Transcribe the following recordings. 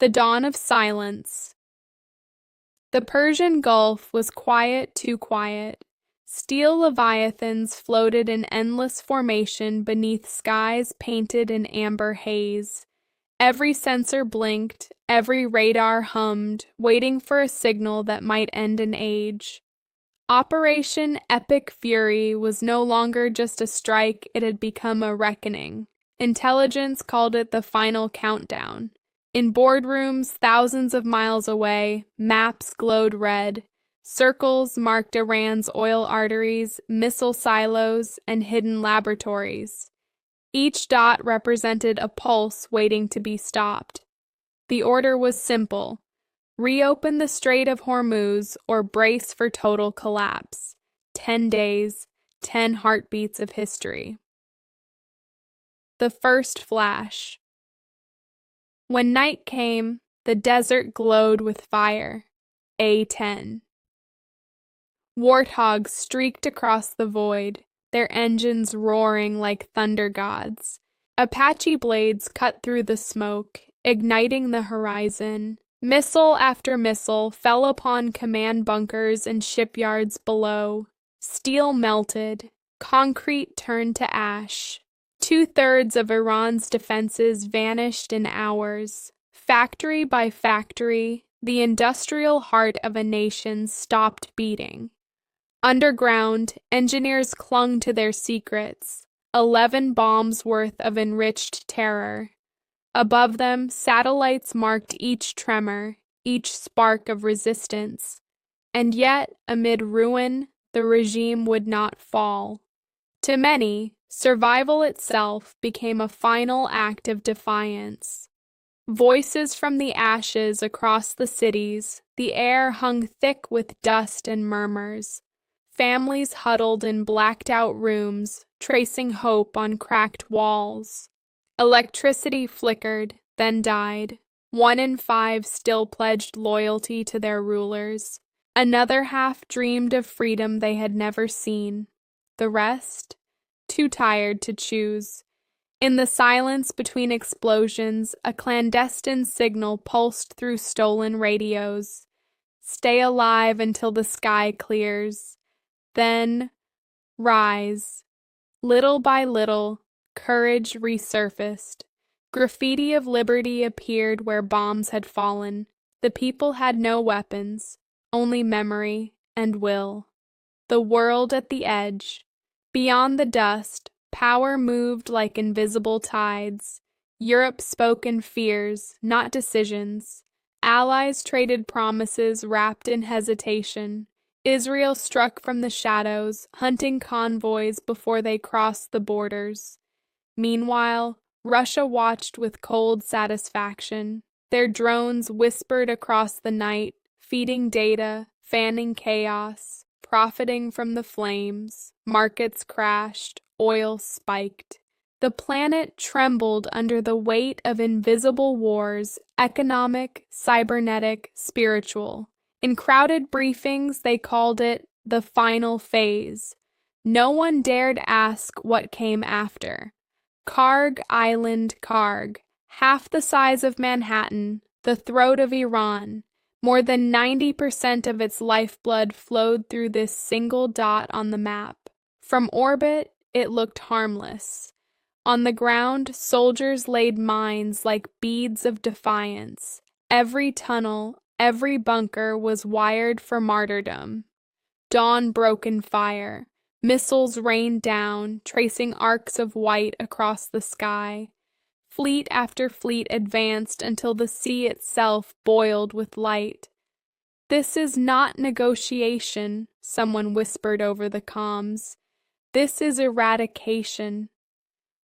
The dawn of silence. The Persian Gulf was quiet, too quiet. Steel leviathans floated in endless formation beneath skies painted in amber haze. Every sensor blinked, every radar hummed, waiting for a signal that might end an age. Operation Epic Fury was no longer just a strike, it had become a reckoning. Intelligence called it the final countdown. In boardrooms thousands of miles away, maps glowed red. Circles marked Iran's oil arteries, missile silos, and hidden laboratories. Each dot represented a pulse waiting to be stopped. The order was simple: reopen the Strait of Hormuz or brace for total collapse. 10 days, 10 heartbeats of history. The first flash. When night came, the desert glowed with fire. A-10. Warthogs streaked across the void, their engines roaring like thunder gods. Apache blades cut through the smoke, igniting the horizon. Missile after missile fell upon command bunkers and shipyards below. Steel melted, concrete turned to ash. 2/3 of Iran's defenses vanished in hours. Factory by factory, the industrial heart of a nation stopped beating. Underground, engineers clung to their secrets, 11 bombs worth of enriched terror. Above them, satellites marked each tremor, each spark of resistance. And yet, amid ruin, the regime would not fall. To many, survival itself became a final act of defiance. Voices from the ashes across the cities, the air hung thick with dust and murmurs. Families huddled in blacked-out rooms, tracing hope on cracked walls. Electricity flickered, then died. 1 in 5 still pledged loyalty to their rulers. Another half dreamed of freedom they had never seen. The rest, too tired to choose. In the silence between explosions, a clandestine signal pulsed through stolen radios. Stay alive until the sky clears. Then, rise. Little by little, courage resurfaced. Graffiti of liberty appeared where bombs had fallen. The people had no weapons, only memory and will. The world at the edge. Beyond the dust, power moved like invisible tides. Europe spoke in fears, not decisions. Allies traded promises wrapped in hesitation. Israel struck from the shadows, hunting convoys before they crossed the borders. Meanwhile, Russia watched with cold satisfaction. Their drones whispered across the night, feeding data, fanning chaos, profiting from the flames. Markets crashed, oil spiked. The planet trembled under the weight of invisible wars, economic, cybernetic, spiritual. In crowded briefings, they called it the final phase. No one dared ask what came after. Karg Island, Karg, half the size of Manhattan, the throat of Iran. More than 90% of its lifeblood flowed through this single dot on the map. From orbit, it looked harmless. On the ground, soldiers laid mines like beads of defiance. Every tunnel, every bunker was wired for martyrdom. Dawn broke in fire. Missiles rained down, tracing arcs of white across the sky. Fleet after fleet advanced until the sea itself boiled with light. "This is not negotiation," someone whispered over the comms. "This is eradication."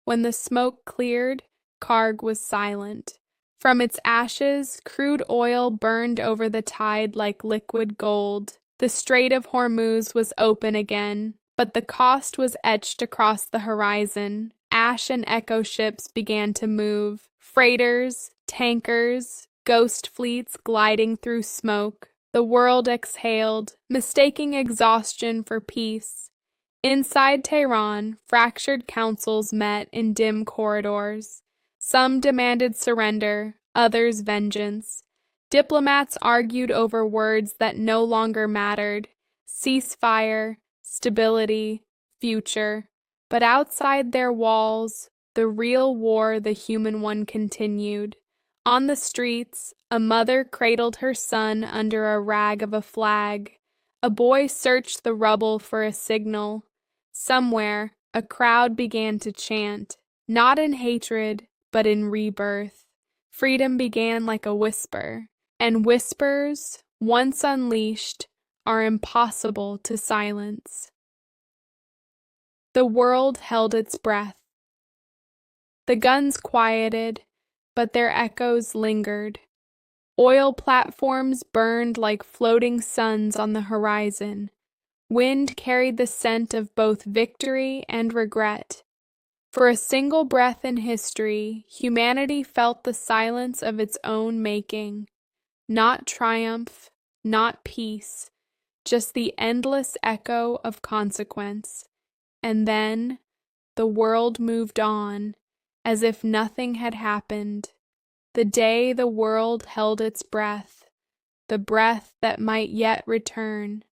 When the smoke cleared, Karg was silent. From its ashes, crude oil burned over the tide like liquid gold. The Strait of Hormuz was open again, but the cost was etched across the horizon. Ash and echo ships began to move. Freighters, tankers, ghost fleets gliding through smoke. The world exhaled, mistaking exhaustion for peace. Inside Tehran, fractured councils met in dim corridors. Some demanded surrender, others vengeance. Diplomats argued over words that no longer mattered: ceasefire, stability, future. But outside their walls, the real war, the human one, continued. On the streets, a mother cradled her son under a rag of a flag. A boy searched the rubble for a signal. Somewhere, a crowd began to chant, not in hatred, but in rebirth. Freedom began like a whisper, and whispers, once unleashed, are impossible to silence. The world held its breath. The guns quieted, but their echoes lingered. Oil platforms burned like floating suns on the horizon. Wind carried the scent of both victory and regret. For a single breath in history, humanity felt the silence of its own making. Not triumph, not peace, just the endless echo of consequence. And then the world moved on, as if nothing had happened. The day the world held its breath, the breath that might yet return.